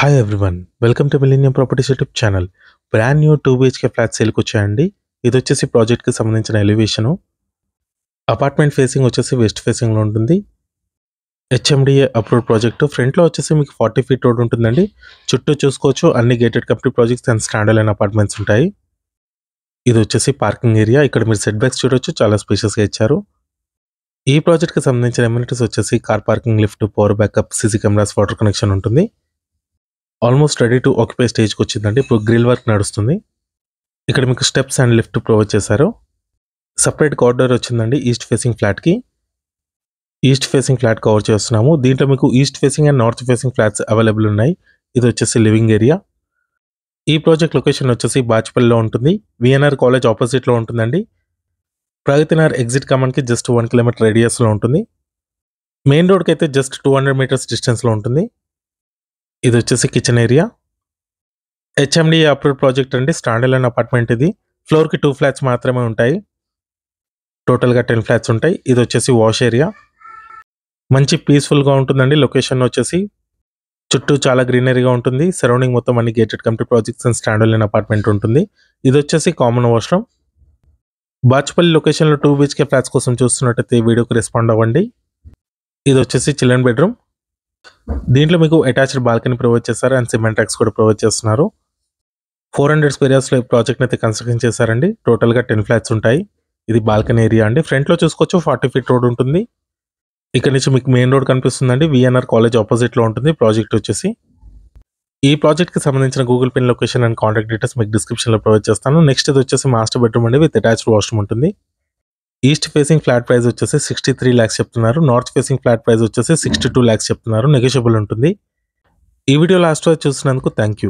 Hi everyone, welcome to Millennium Properties YouTube channel. Brand new 2 BHK flat సేల్కి వచ్చాయండి. ఇది వచ్చేసి ప్రాజెక్ట్కి సంబంధించిన ఎలివేషను. అపార్ట్మెంట్ ఫేసింగ్ వచ్చేసి వెస్ట్ ఫేసింగ్లో ఉంటుంది. HMDA approved project. ఫ్రంట్లో వచ్చేసి మీకు 40 ఫీట్ రోడ్ ఉంటుందండి. చుట్టూ చూసుకోవచ్చు అన్ని gated company projects and stand alone apartments ఉంటాయి. ఇది వచ్చేసి పార్కింగ్ ఏరియా. ఇక్కడ మీరు సెట్ బ్యాక్స్ చూడొచ్చు, చాలా స్పేషియస్గా ఇచ్చారు. ఈ ప్రాజెక్ట్కి సంబంధించిన ఎమ్యూనిటీస్ వచ్చేసి car parking, lift, power backup, CC cameras, water connection ఉంటుంది. ఆల్మోస్ట్ రెడీ టు ఆక్యుపై స్టేజ్కి వచ్చిందండి. ఇప్పుడు గ్రిల్ వర్క్ నడుస్తుంది. ఇక్కడ మీకు స్టెప్స్ అండ్ లిఫ్ట్ ప్రొవైడ్ చేశారు. సపరేట్ కారిడార్ వచ్చిందండి ఈస్ట్ ఫేసింగ్ ఫ్లాట్కి. ఈస్ట్ ఫేసింగ్ ఫ్లాట్ కవర్ చేస్తున్నాము. దీంట్లో మీకు east facing and north facing flats available ఉన్నాయి. ఇది వచ్చేసి లివింగ్ ఏరియా. ఈ ప్రాజెక్ట్ లొకేషన్ వచ్చేసి బాచ్పల్లిలో ఉంటుంది. విఎన్ఆర్ కాలేజ్ ఆపోజిట్లో ఉంటుందండి. ప్రగతినగర్ ఎగ్జిట్ కమాండ్కి జస్ట్ 1 కిలోమీటర్ రేడియస్లో ఉంటుంది. మెయిన్ రోడ్కి అయితే జస్ట్ 200 మీటర్స్ డిస్టెన్స్లో ఉంటుంది. ఇది వచ్చేసి kitchen area. HMDA approved project అండి. స్టాండ్ అలోన్ అపార్ట్మెంట్ ఇది. ఫ్లోర్కి 2 ఫ్లాట్స్ మాత్రమే ఉంటాయి. టోటల్గా 10 ఫ్లాట్స్ ఉంటాయి. ఇది వచ్చేసి వాష్ ఏరియా. మంచి పీస్ఫుల్గా ఉంటుందండి. లొకేషన్ వచ్చేసి చుట్టూ చాలా గ్రీనరీగా ఉంటుంది. సరౌండింగ్ మొత్తం అన్ని gated company projects and stand alone apartment ఉంటుంది. ఇది వచ్చేసి కామన్ వాష్రూమ్. బాచ్పల్లి లొకేషన్లో 2 BHK ఫ్లాట్స్ కోసం చూస్తున్నట్టయితే ఈ వీడియోకి రెస్పాండ్ అవ్వండి. ఇది వచ్చేసి చిల్డ్రన్ బెడ్రూమ్. దీంట్లో మీకు అటాచ్డ్ బాల్కనీ ప్రొవైడ్ చేస్తారు అండ్ సిమెంట్ ట్రాక్స్ కూడా ప్రొవైడ్ చేస్తున్నారు. 400 స్క్వేర్ యార్డ్స్లో ఈ ప్రాజెక్ట్ అయితే కన్స్ట్రక్షన్ చేశారండి. టోటల్గా 10 ఫ్లాట్స్ ఉంటాయి. ఇది బాల్కనీ ఏరియా అండి. ఫ్రంట్లో చూసుకోవచ్చు 40 ఫీట్ రోడ్ ఉంటుంది. ఇక్కడ నుంచి మీకు మెయిన్ రోడ్ కనిపిస్తుందండి. విఎన్ఆర్ కాలేజ్ ఆపోజిట్లో ఉంటుంది ప్రాజెక్ట్ వచ్చేసి. ఈ ప్రాజెక్ట్కి సంబంధించిన Google pin location and contact details మీకు డిస్క్రిప్షన్లో ప్రొవైడ్ చేస్తాను. నెక్స్ట్ ఇది వచ్చేసి మాస్టర్ బెడ్రూమ్ అండి విత్ అటాచ్డ్ వాష్రూమ్ ఉంటుంది. ఈస్ట్ ఫేసింగ్ ఫ్లాట్ ప్రైస్ వచ్చేసి 63 lakhs చెప్తున్నారు. నార్త్ ఫేసింగ్ ఫ్లాట్ ప్రైస్ వచ్చేసి 62 lakhs చెప్తున్నారు. నెగోషియబుల్ ఉంటుంది. ఈ వీడియో లాస్ట్ వరకు చూసినందుకు థ్యాంక్ యూ.